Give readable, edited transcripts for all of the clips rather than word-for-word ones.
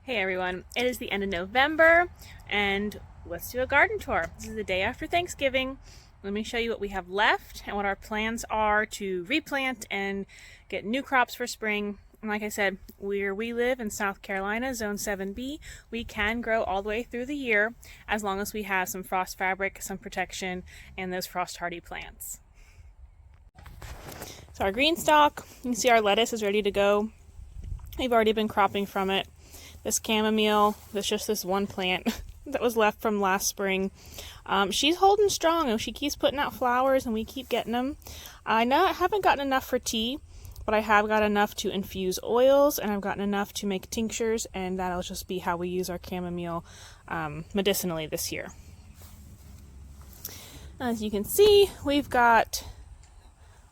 Hey everyone, it is the end of November and let's do a garden tour. This is the day after Thanksgiving. Let me show you what we have left and what our plans are to replant and get new crops for spring. And like I said, where we live in South Carolina, Zone 7B, we can grow all the way through the year as long as we have some frost fabric, some protection, and those frost hardy plants. So our green stalk, you can see our lettuce is ready to go. We've already been cropping from it. This chamomile, there's just this one plant that was left from last spring. She's holding strong and she keeps putting out flowers and we keep getting them. I haven't gotten enough for tea, but I have got enough to infuse oils and I've gotten enough to make tinctures, and that'll just be how we use our chamomile medicinally this year. As you can see, we've got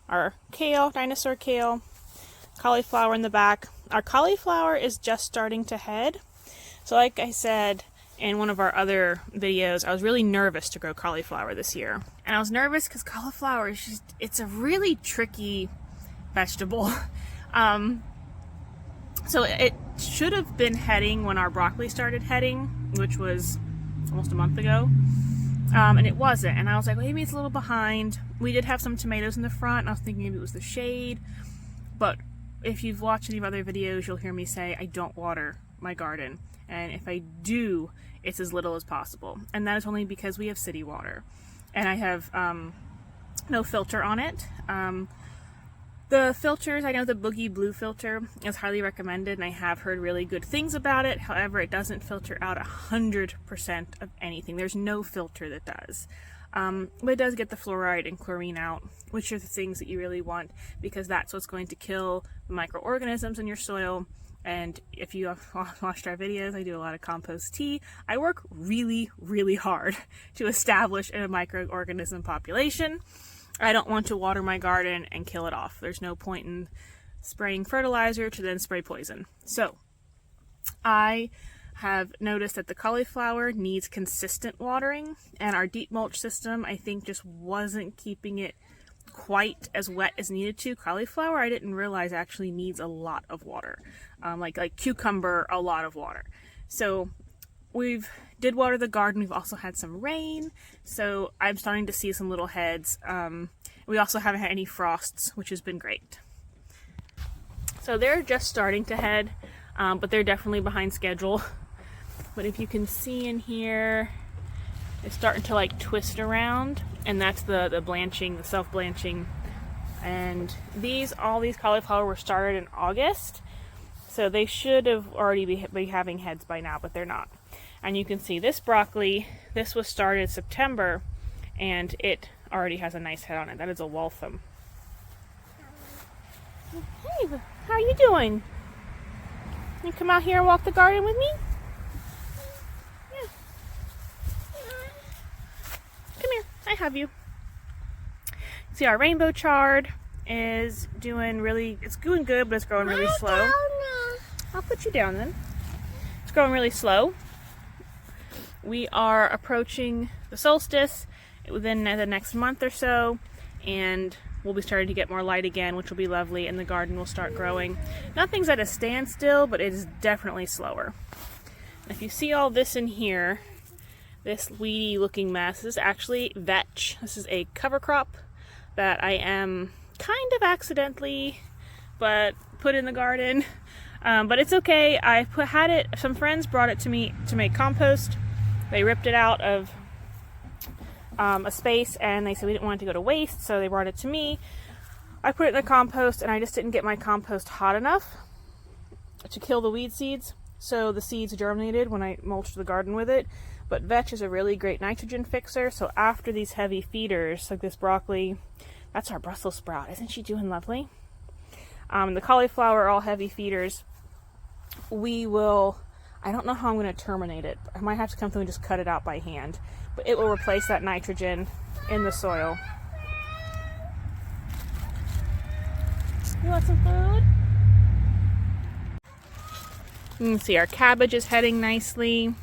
our kale, dinosaur kale, cauliflower in the back. Our cauliflower is just starting to head. So like I said in one of our other videos, I was really nervous to grow cauliflower this year. And I was nervous because cauliflower is just, it's a really tricky vegetable. So it should have been heading when our broccoli started heading, which was almost a month ago. And it wasn't. And I was like, well, maybe it's a little behind. We did have some tomatoes in the front, and I was thinking maybe it was the shade. But if you've watched any of other videos, you'll hear me say I don't water my garden. And if I do, it's as little as possible. And that is only because we have city water. And I have no filter on it. The filters, I know the Boogie Blue filter is highly recommended, and I have heard really good things about it. However, it doesn't filter out 100% of anything. There's no filter that does. But it does get the fluoride and chlorine out, which are the things that you really want, because that's what's going to kill the microorganisms in your soil. And if you have watched our videos, I do a lot of compost tea. I work really, really hard to establish a microorganism population. I don't want to water my garden and kill it off. There's no point in spraying fertilizer to then spray poison. So I have noticed that the cauliflower needs consistent watering, and our deep mulch system, I think, just wasn't keeping it quite as wet as needed to. Cauliflower, I didn't realize, actually needs a lot of water. Like cucumber, a lot of water. So did water the garden. We've also had some rain, so I'm starting to see some little heads. We also haven't had any frosts, which has been great. So they're just starting to head, but they're definitely behind schedule. But if you can see in here, it's starting to like twist around, and that's the blanching, the self-blanching. And all these cauliflower were started in August, so they should have already be having heads by now, but they're not. And you can see this broccoli, this was started September, and it already has a nice head on it. That is a Waltham. Hey, how are you doing? You come out here and walk the garden with me? Yeah. Come here, I have you. See, our rainbow chard is it's doing good, but it's growing really slow. I'll put you down then. It's growing really slow. We are approaching the solstice within the next month or so, and we'll be starting to get more light again, which will be lovely, and the garden will start growing. Nothing's at a standstill, but it is definitely slower. And if you see all this in here, this weedy looking mess, this is actually vetch. This is a cover crop that I am kind of accidentally put in the garden. But it's okay. Some friends brought it to me to make compost. They ripped it out of a space, and they said we didn't want it to go to waste, so they brought it to me. I put it in the compost, and I just didn't get my compost hot enough to kill the weed seeds, so the seeds germinated when I mulched the garden with it. But vetch is a really great nitrogen fixer, so after these heavy feeders, like this broccoli, that's our Brussels sprout. Isn't she doing lovely? The cauliflower are all heavy feeders. I don't know how I'm going to terminate it. I might have to come through and just cut it out by hand. But it will replace that nitrogen in the soil. You want some food? You can see our cabbage is heading nicely.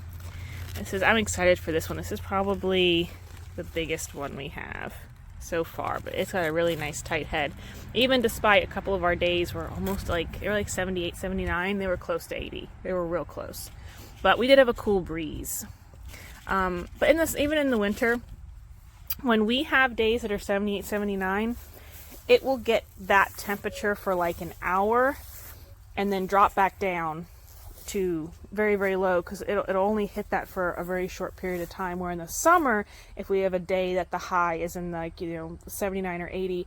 I'm excited for this one. This is probably the biggest one we have. so far, but it's got a really nice tight head. Even despite a couple of our days were almost like, they were like 78, 79, they were close to 80. They were real close. But we did have a cool breeze. But even in the winter, when we have days that are 78, 79, it will get that temperature for like an hour and then drop back down to very, very low, because it'll only hit that for a very short period of time. Where in the summer, if we have a day that the high is in like, 79 or 80,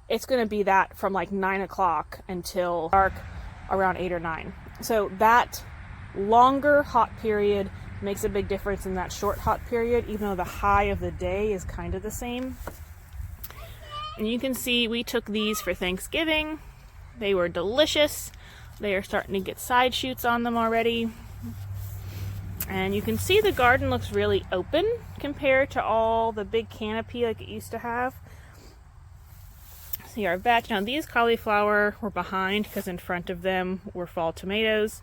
it's going to be that from like 9 o'clock until dark around 8 or 9. So that longer hot period makes a big difference in that short hot period, even though the high of the day is kind of the same. And you can see we took these for Thanksgiving. They were delicious. They are starting to get side shoots on them already. And you can see the garden looks really open compared to all the big canopy like it used to have. See our veg. Now these cauliflower were behind because in front of them were fall tomatoes.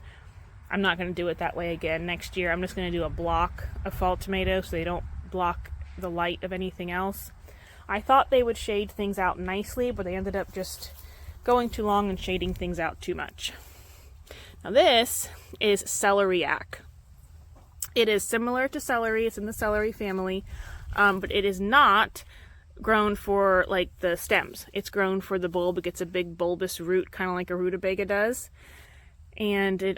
I'm not going to do it that way again. Next year I'm just going to do a block of fall tomatoes so they don't block the light of anything else. I thought they would shade things out nicely, but they ended up just going too long and shading things out too much. Now this is celeriac. It is similar to celery. It's in the celery family, but it is not grown for like the stems. It's grown for the bulb. It gets a big bulbous root, kind of like a rutabaga does, and it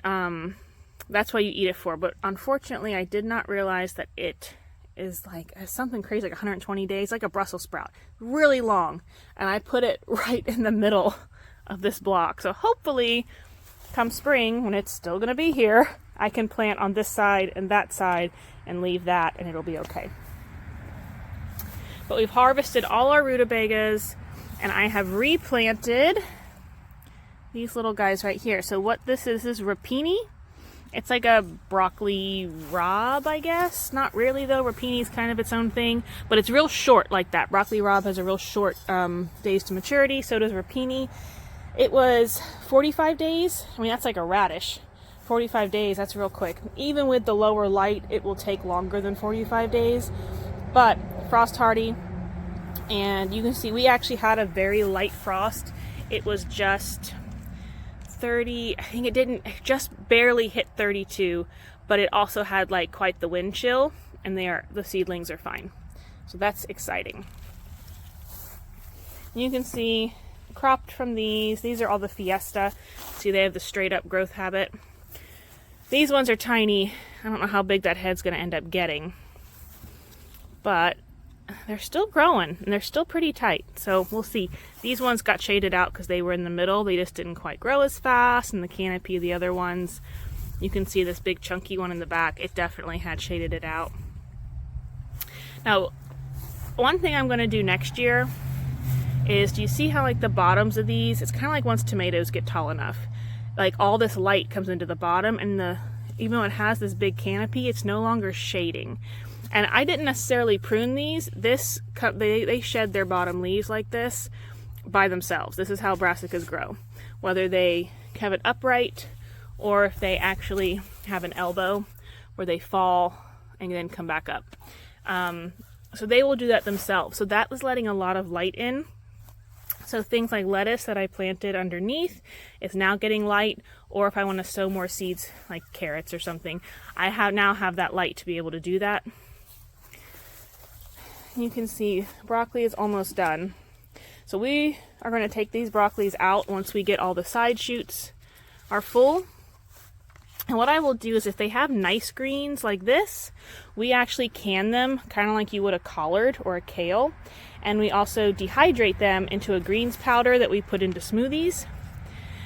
that's why you eat it for. But unfortunately, I did not realize that it is like something crazy, like 120 days, like a Brussels sprout, really long. And I put it right in the middle of this block. So hopefully come spring, when it's still going to be here, I can plant on this side and that side and leave that, and it'll be okay. But we've harvested all our rutabagas, and I have replanted these little guys right here. So what this is rapini. It's like a broccoli rabe, I guess. Not really though. Rapini is kind of its own thing, but it's real short like that. Broccoli rabe has a real short days to maturity. So does rapini. It was 45 days. I mean, that's like a radish. 45 days, that's real quick. Even with the lower light, it will take longer than 45 days. But frost hardy. And you can see we actually had a very light frost. It was just 30, I think it just barely hit 32, but it also had like quite the wind chill, and the seedlings are fine. So that's exciting. You can see cropped from these are all the Fiesta. See, they have the straight up growth habit. These ones are tiny. I don't know how big that head's going to end up getting, but they're still growing and they're still pretty tight. So we'll see. These ones got shaded out because they were in the middle. They just didn't quite grow as fast, and the canopy of the other ones, you can see this big chunky one in the back. It definitely had shaded it out. Now, one thing I'm going to do next year is, do you see how like the bottoms of these, it's kind of like once tomatoes get tall enough, like all this light comes into the bottom, and even though it has this big canopy, it's no longer shading. And I didn't necessarily prune these. They shed their bottom leaves like this by themselves. This is how brassicas grow. Whether they have it upright or if they actually have an elbow where they fall and then come back up. So they will do that themselves. So that was letting a lot of light in. So things like lettuce that I planted underneath is now getting light, or if I want to sow more seeds like carrots or something, I now have that light to be able to do that. You can see broccoli is almost done. So we are going to take these broccolis out once we get all the side shoots are full. And what I will do is, if they have nice greens like this, we actually can them kind of like you would a collard or a kale. And we also dehydrate them into a greens powder that we put into smoothies.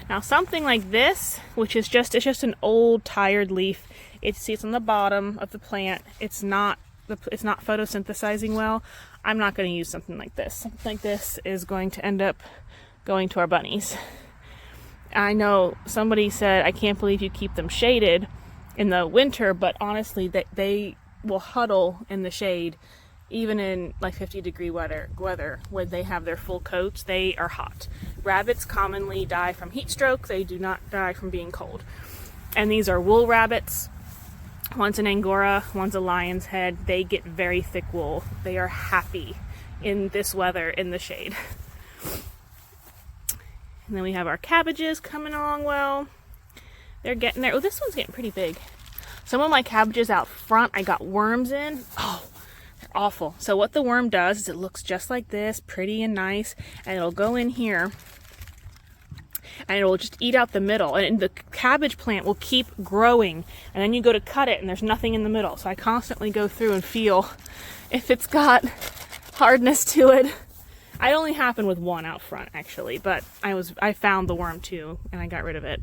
Now something like this, which is it's just an old tired leaf. It's on the bottom of the plant. It's not photosynthesizing well. I'm not going to use something like this. Something like this is going to end up going to our bunnies. I know somebody said, I can't believe you keep them shaded in the winter, but honestly, they will huddle in the shade even in like 50-degree weather when they have their full coats. They are hot. Rabbits commonly die from heat stroke. They do not die from being cold. And these are wool rabbits. One's an Angora, one's a lion's head. They get very thick wool. They are happy in this weather in the shade. And then we have our cabbages coming along well. They're getting there. Oh, this one's getting pretty big. Some of my cabbages out front, I got worms in. Oh, they're awful. So what the worm does is it looks just like this, pretty and nice, and it'll go in here and it will just eat out the middle, and the cabbage plant will keep growing, and then you go to cut it and there's nothing in the middle. So I constantly go through and feel if it's got hardness to it. It only happened with one out front actually, but I found the worm too and I got rid of it.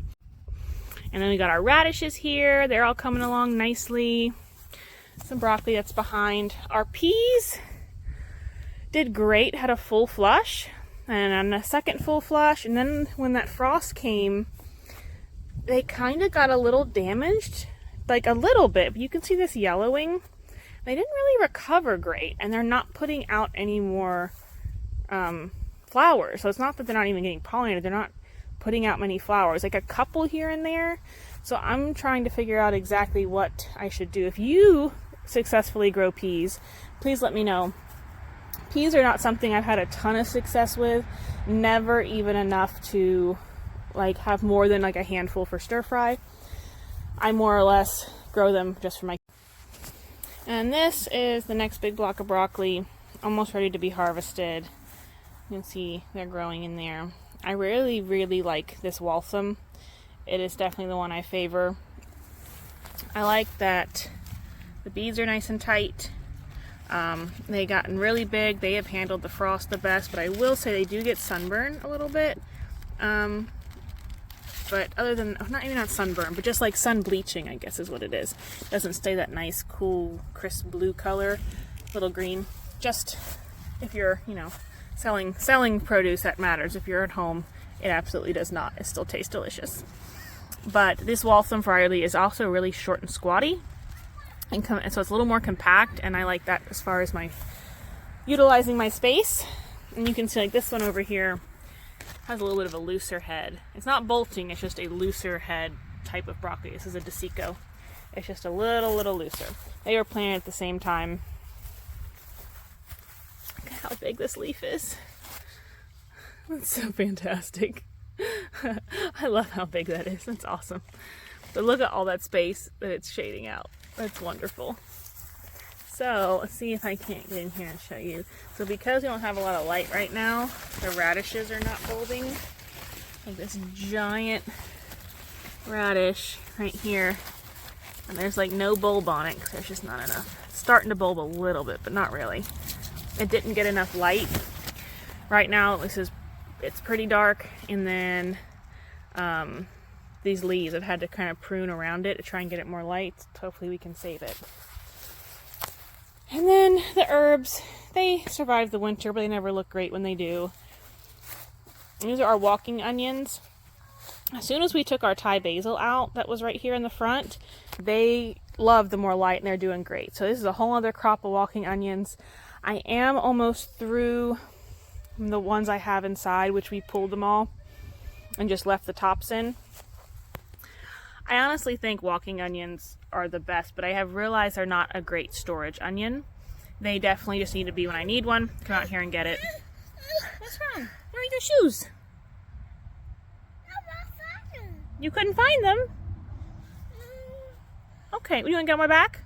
And then we got our radishes here. They're all coming along nicely. Some broccoli that's behind. Our peas did great, had a full flush and on a second full flush, and then when that frost came, they kind of got a little damaged, like a little bit, but you can see this yellowing. They didn't really recover great, and they're not putting out any more flowers. So it's not that they're not even getting pollinated, they're not putting out many flowers, like a couple here and there. So I'm trying to figure out exactly what I should do. If you successfully grow peas, please let me know. Peas are not something I've had a ton of success with, never even enough to like have more than like a handful for stir fry. I more or less grow them just for my. And this is the next big block of broccoli, almost ready to be harvested. You can see they're growing in there. I really, really like this Waltham. It is definitely the one I favor. I like that the beads are nice and tight. They gotten really big. They have handled the frost the best, but I will say they do get sunburn a little bit. But other than, not even sunburn, but just like sun bleaching, I guess is what it is. It doesn't stay that nice, cool, crisp blue color, little green. Just if you're, selling produce, that matters. If you're at home, it absolutely does not. It still tastes delicious. But this Waltham variety is also really short and squatty, and so it's a little more compact, and I like that as far as my utilizing my space. And you can see like this one over here has a little bit of a looser head. It's not bolting, it's just a looser head type of broccoli. This is a DeSico. It's just a little looser. They were planted at the same time. Look at how big this leaf is. That's so fantastic. I love how big that is. That's awesome. But look at all that space that it's shading out. That's wonderful. So let's see if I can't get in here and show you. So because we don't have a lot of light right now, the radishes are not bulbing. Like this giant radish right here. And there's like no bulb on it because there's just not enough. It's starting to bulb a little bit, but not really. It didn't get enough light. Right now it's pretty dark, and then these leaves, I've had to kind of prune around it to try and get it more light. Hopefully we can save it. And then the herbs, they survive the winter, but they never look great when they do. These are our walking onions. As soon as we took our Thai basil out that was right here in the front, they love the more light and they're doing great. So this is a whole other crop of walking onions. I am almost through the ones I have inside, which we pulled them all and just left the tops in. I honestly think walking onions are the best, but I have realized they're not a great storage onion. They definitely just need to be when I need one. Come out here and get it. What's wrong? Where are your shoes? You couldn't find them? Okay, you want to get on my back?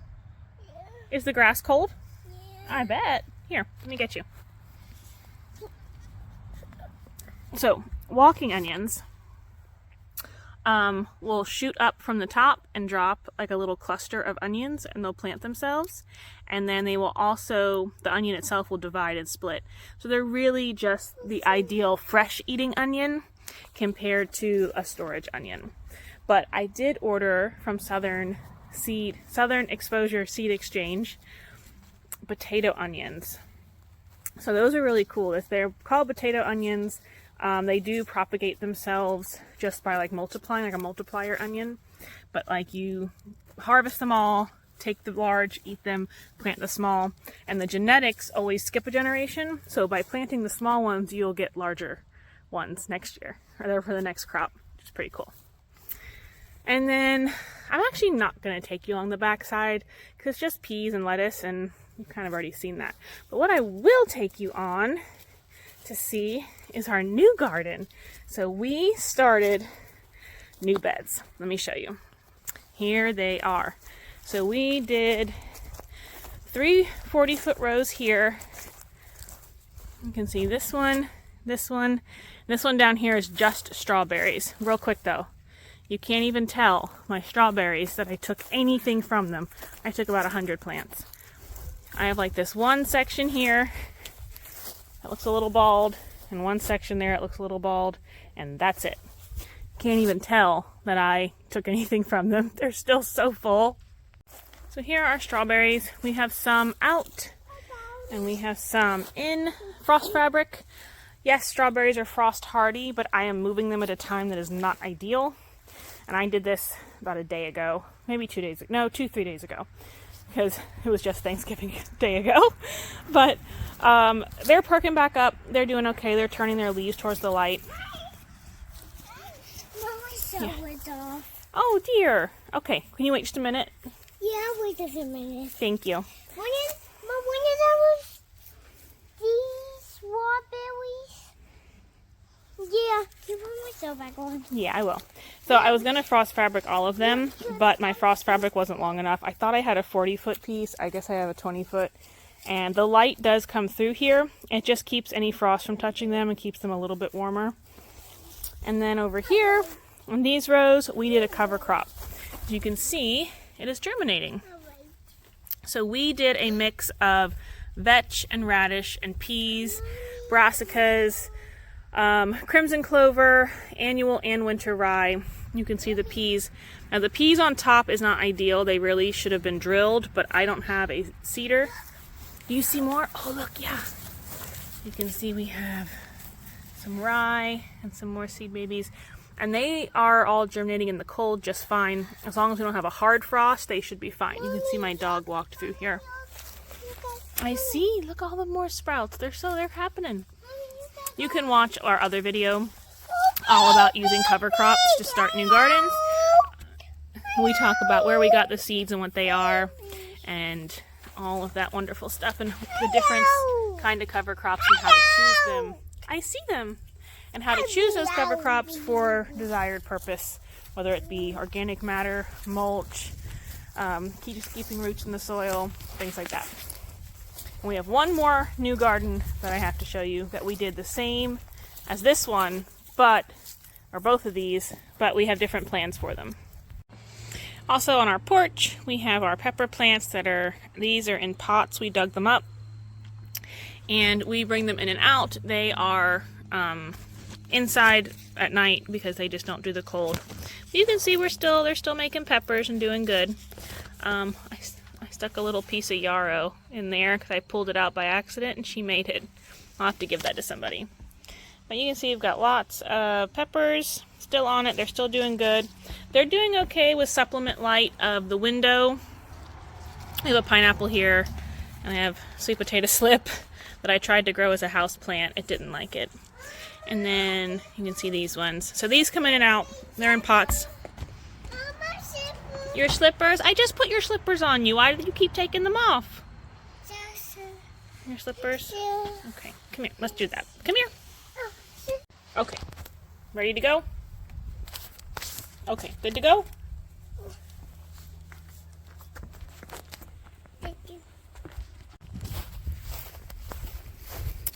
Yeah. Is the grass cold? Yeah. I bet. Here, let me get you. So, walking onions will shoot up from the top and drop like a little cluster of onions, and they'll plant themselves. And then they will also, the onion itself will divide and split. So they're really just the ideal fresh eating onion compared to a storage onion. But I did order from Southern Exposure Seed Exchange potato onions. So those are really cool. If they're called potato onions, they do propagate themselves just by like multiplying, like a multiplier onion. But like you harvest them all, take the large, eat them, plant the small, and the genetics always skip a generation. So by planting the small ones, you'll get larger ones next year, or for the next crop, which is pretty cool. And then I'm actually not going to take you along the back side because it's just peas and lettuce, and you've kind of already seen that. But what I will take you on to see is our new garden. So we started new beds. Let me show you. Here they are. So we did 3 40-foot rows here. You can see this one, this one. This one down here is just strawberries. Real quick though, you can't even tell my strawberries that I took anything from them. I took about 100 plants. I have like this one section here that looks a little bald, and one section there it looks a little bald, and that's it. Can't even tell that I took anything from them. They're still so full. So here are our strawberries. We have some out, and we have some in frost fabric. Yes, strawberries are frost hardy, but I am moving them at a time that is not ideal. And I did this about a day ago, maybe 2 days ago, no, 2-3 days ago, because it was just Thanksgiving day ago. But they're perking back up. They're doing okay. They're turning their leaves towards the light. Yeah. Oh dear. Okay, can you wait just a minute? Yeah, wait just a minute. Thank you. When is our these strawberries? Yeah, you put myself back on. Yeah, I will. So I was going to frost fabric all of them, but my frost fabric wasn't long enough. I thought I had a 40-foot piece. I guess I have a 20-foot. And the light does come through here. It just keeps any frost from touching them and keeps them a little bit warmer. And then over here, on these rows, we did a cover crop. As you can see, it is germinating. So we did a mix of vetch and radish and peas, brassicas, crimson clover, annual and winter rye. You can see the peas. Now the peas on top is not ideal. They really should have been drilled, but I don't have a seeder. Do you see more? Oh look, yeah. You can see we have some rye and some more seed babies. And they are all germinating in the cold just fine. As long as we don't have a hard frost, they should be fine. You can see my dog walked through here. I see. Look, all the more sprouts. They're happening. You can watch our other video all about using cover crops to start new gardens. We talk about where we got the seeds and what they are and all of that wonderful stuff and the different kind of cover crops and how to choose them. I see them. And how to choose those cover crops for desired purpose, whether it be organic matter, mulch, keeping roots in the soil, things like that. And we have one more new garden that I have to show you that we did the same as this one, or both of these, but we have different plans for them. Also on our porch, we have our pepper plants these are in pots. We dug them up and we bring them in and out. They are inside at night because they just don't do the cold. But you can see they're still making peppers and doing good. I stuck a little piece of yarrow in there because I pulled it out by accident and she made it. I'll have to give that to somebody. But you can see we've got lots of peppers still on it. They're still doing good. They're doing okay with supplement light of the window. We have a pineapple here and I have sweet potato slip that I tried to grow as a house plant. It didn't like it. And then you can see these ones. So these come in and out. They're in pots. Your slippers? I just put your slippers on you. Why do you keep taking them off? Your slippers? Okay, come here. Let's do that. Come here. Okay. Ready to go? Okay, good to go?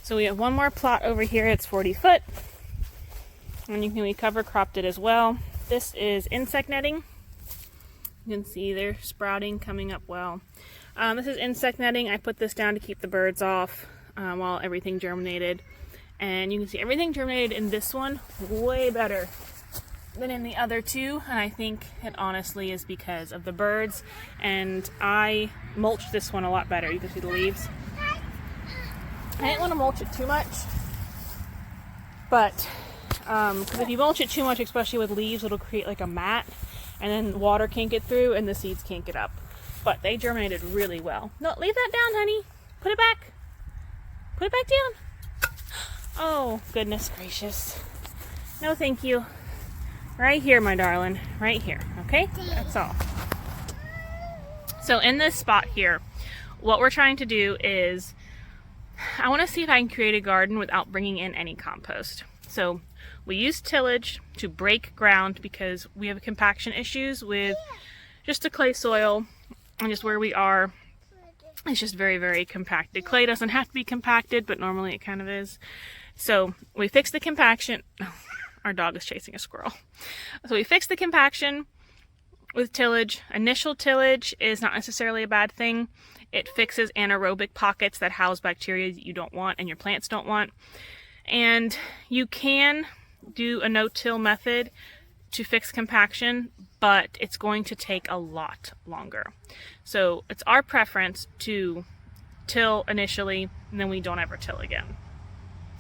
So we have one more plot over here. It's 40 foot. And we cover cropped it as well. This is insect netting. You can see they're sprouting, coming up well. This is insect netting. I put this down to keep the birds off while everything germinated. And you can see everything germinated in this one way better than in the other two. And I think it honestly is because of the birds. And I mulched this one a lot better. You can see the leaves. I didn't want to mulch it too much, but because if you mulch it too much, especially with leaves, it'll create like a mat, and then water can't get through and the seeds can't get up. But they germinated really well. No, leave that down, honey. Put it back. Put it back down. Oh, goodness gracious. No, thank you. Right here, my darling. Right here, okay? That's all. So in this spot here, what we're trying to do is, I want to see if I can create a garden without bringing in any compost. So we use tillage to break ground because we have compaction issues with just the clay soil and just where we are. It's just very, very compacted. Clay doesn't have to be compacted, but normally it kind of is. So we fix the compaction. Our dog is chasing a squirrel. So we fix the compaction with tillage. Initial tillage is not necessarily a bad thing. It fixes anaerobic pockets that house bacteria that you don't want and your plants don't want. And you can do a no-till method to fix compaction, but it's going to take a lot longer. So it's our preference to till initially, and then we don't ever till again.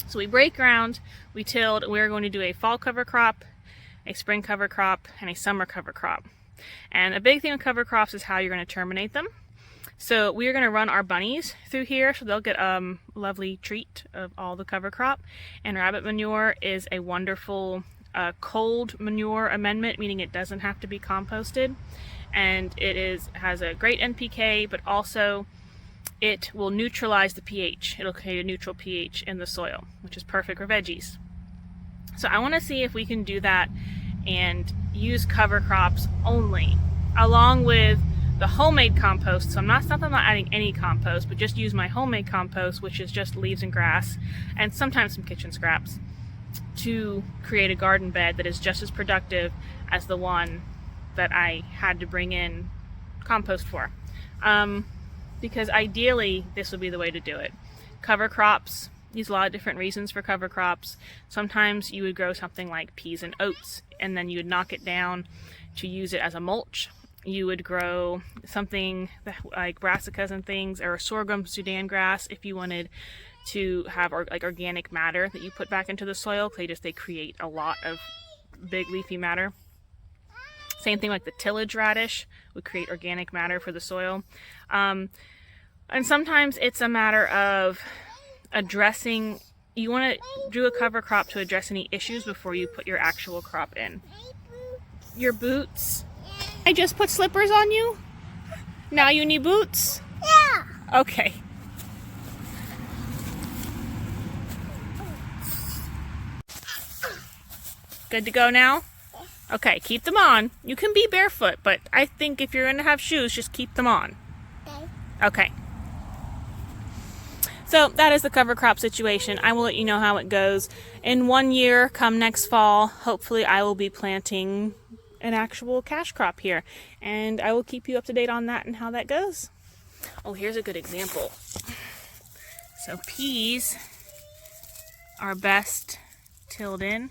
So we break ground, we tilled, we're going to do a fall cover crop, a spring cover crop, and a summer cover crop. And a big thing with cover crops is how you're going to terminate them. So we are going to run our bunnies through here, so they'll get a lovely treat of all the cover crop. And rabbit manure is a wonderful cold manure amendment, meaning it doesn't have to be composted. And it has a great NPK, but also it will neutralize the pH. It'll create a neutral pH in the soil, which is perfect for veggies. So I want to see if we can do that and use cover crops only, along with the homemade compost. So I'm not adding any compost, but just use my homemade compost, which is just leaves and grass and sometimes some kitchen scraps, to create a garden bed that is just as productive as the one that I had to bring in compost for. Because ideally this would be the way to do it. Cover crops, use a lot of different reasons for cover crops. Sometimes you would grow something like peas and oats, and then you would knock it down to use it as a mulch. You would grow something like brassicas and things, or sorghum, Sudan grass, if you wanted to have organic matter that you put back into the soil. They create a lot of big leafy matter. Same thing like the tillage radish would create organic matter for the soil. And sometimes it's a matter of addressing, you want to do a cover crop to address any issues before you put your actual crop in. Your boots? I just put slippers on you? Now you need boots? Yeah. Okay. Good to go now? Okay, keep them on. You can be barefoot, but I think if you're going to have shoes, just keep them on. Okay. So that is the cover crop situation. I will let you know how it goes. In 1 year, come next fall, hopefully I will be planting an actual cash crop here. And I will keep you up to date on that and how that goes. Oh, here's a good example. So peas are best tilled in.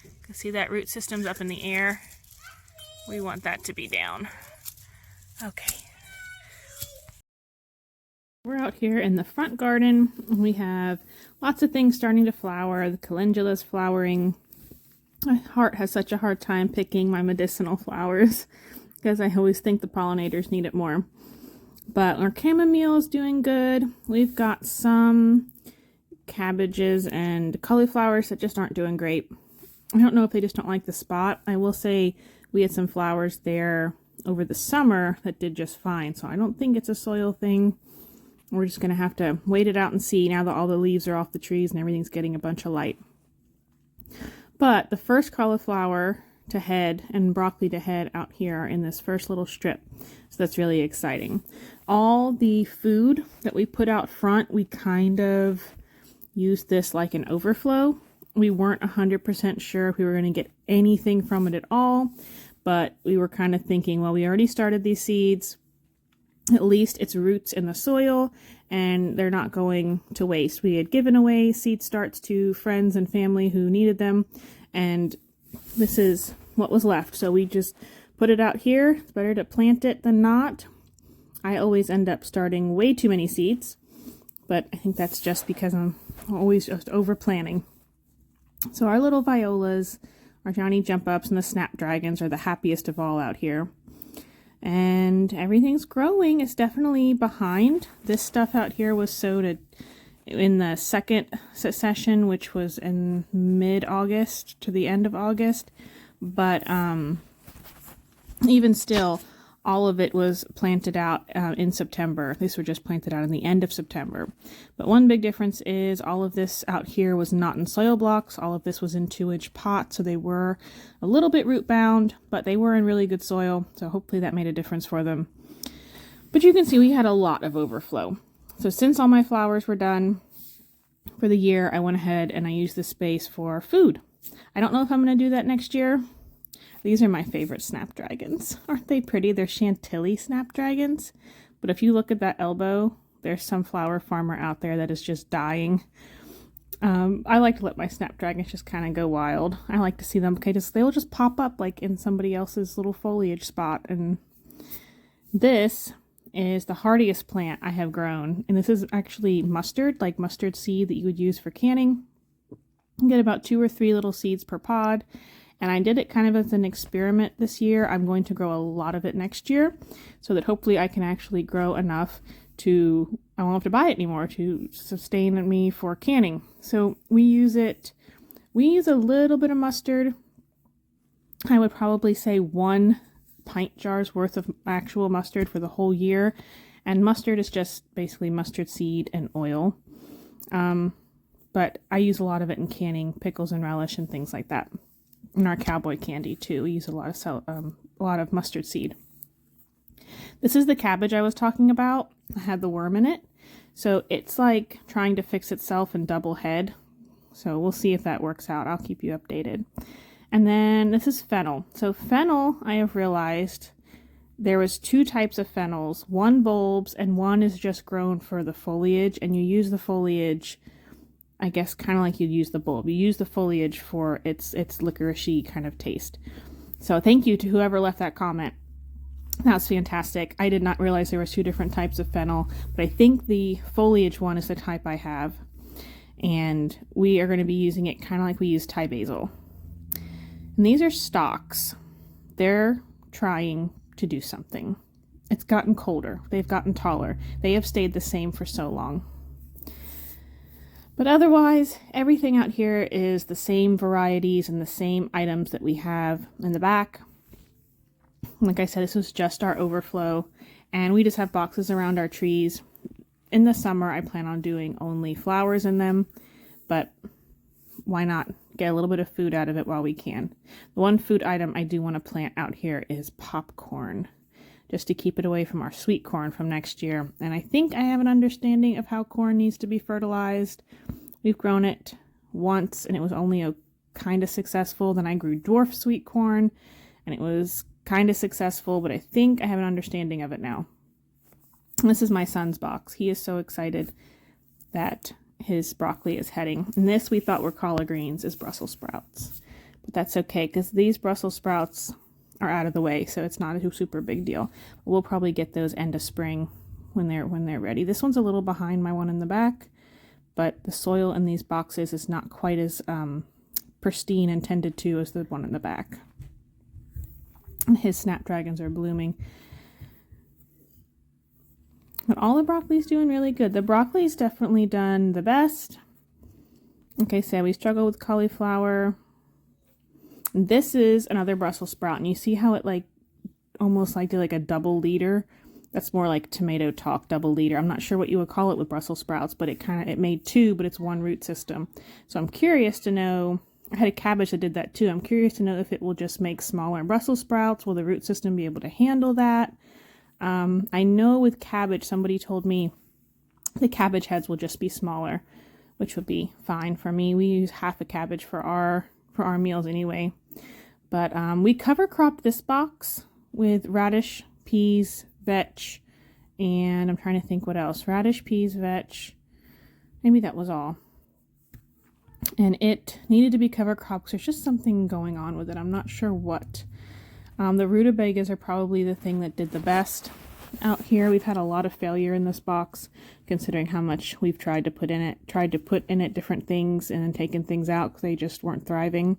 You can see that root system's up in the air. We want that to be down. Okay. We're out here in the front garden. We have lots of things starting to flower. The calendula's flowering. My heart has such a hard time picking my medicinal flowers because I always think the pollinators need it more. But our chamomile is doing good. We've got some cabbages and cauliflowers that just aren't doing great. I don't know if they just don't like the spot. I will say we had some flowers there over the summer that did just fine. So I don't think it's a soil thing. We're just going to have to wait it out and see now that all the leaves are off the trees and everything's getting a bunch of light. But the first cauliflower to head and broccoli to head out here are in this first little strip. So that's really exciting. All the food that we put out front, we kind of used this like an overflow. We weren't 100% sure if we were going to get anything from it at all, but we were kind of thinking, well, we already started these seeds. At least it's roots in the soil and they're not going to waste. We had given away seed starts to friends and family who needed them, and this is what was left. So we just put it out here. It's better to plant it than not. I always end up starting way too many seeds, but I think that's just because I'm always just over planning. So our little violas, our Johnny jump ups, and the snapdragons are the happiest of all out here. And everything's growing. It's definitely behind. This stuff out here was sowed in the second session, which was in mid-August to the end of August. But even still, all of it was planted out in September. These were just planted out in the end of September. But one big difference is all of this out here was not in soil blocks. All of this was in 2-inch pots, so they were a little bit root bound, but they were in really good soil. So hopefully that made a difference for them. But you can see we had a lot of overflow. So since all my flowers were done for the year, I went ahead and I used this space for food. I don't know if I'm going to do that next year. These are my favorite snapdragons. Aren't they pretty? They're Chantilly snapdragons. But if you look at that elbow, there's some flower farmer out there that is just dying. I like to let my snapdragons just kind of go wild. I like to see them, they'll just pop up like in somebody else's little foliage spot. And this is the hardiest plant I have grown. And this is actually mustard, like mustard seed that you would use for canning. You get about 2 or 3 little seeds per pod. And I did it kind of as an experiment this year. I'm going to grow a lot of it next year so that hopefully I can actually grow enough to, I won't have to buy it anymore to sustain me for canning. So we use a little bit of mustard. I would probably say 1 pint jar's worth of actual mustard for the whole year. And mustard is just basically mustard seed and oil. But I use a lot of it in canning, pickles and relish and things like that. In our cowboy candy too, we use a lot of mustard seed. This is the cabbage I was talking about. I had the worm in it, so it's like trying to fix itself in double head. So we'll see if that works out. I'll keep you updated. And then this is fennel. So fennel, I have realized there was 2 types of fennels. One bulbs and one is just grown for the foliage, and you use the foliage, I guess, kind of like you'd use the bulb. You use the foliage for its licoricey kind of taste. So thank you to whoever left that comment. That's fantastic. I did not realize there were 2 different types of fennel, but I think the foliage one is the type I have. And we are going to be using it kind of like we use Thai basil. And these are stalks. They're trying to do something. It's gotten colder. They've gotten taller. They have stayed the same for so long. But otherwise, everything out here is the same varieties and the same items that we have in the back. Like I said, this was just our overflow, and we just have boxes around our trees. In the summer, I plan on doing only flowers in them, but why not get a little bit of food out of it while we can? The one food item I do want to plant out here is popcorn, just to keep it away from our sweet corn from next year. And I think I have an understanding of how corn needs to be fertilized. We've grown it once and it was only kind of successful. Then I grew dwarf sweet corn and it was kind of successful, but I think I have an understanding of it now. And this is my son's box. He is so excited that his broccoli is heading. And this we thought were collard greens is Brussels sprouts. But that's okay because these Brussels sprouts are out of the way, so it's not a super big deal. We'll probably get those end of spring when they're ready. This one's a little behind my one in the back, but the soil in these boxes is not quite as pristine and tended to as the one in the back. And his snapdragons are blooming. But all the broccoli's doing really good. The broccoli's definitely done the best. Like I said, we struggle with cauliflower. This is another Brussels sprout, and you see how it almost did like a double leader. That's more like tomato talk, double leader. I'm not sure what you would call it with Brussels sprouts, but it made 2, but it's 1 root system. So I'm curious to know, I had a cabbage that did that too. I'm curious to know if it will just make smaller Brussels sprouts. Will the root system be able to handle that? I know with cabbage, somebody told me the cabbage heads will just be smaller, which would be fine for me. We use half a cabbage for our meals anyway. But we cover cropped this box with radish, peas, vetch, and I'm trying to think what else. Radish, peas, vetch. Maybe that was all. And it needed to be cover cropped because there's just something going on with it. I'm not sure what. The rutabagas are probably the thing that did the best out here. We've had a lot of failure in this box, considering how much we've tried to put in it different things and then taken things out because they just weren't thriving.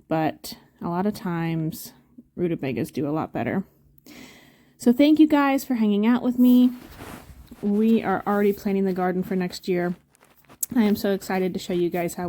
But a lot of times, rutabagas do a lot better. So thank you guys for hanging out with me. We are already planning the garden for next year. I am so excited to show you guys how we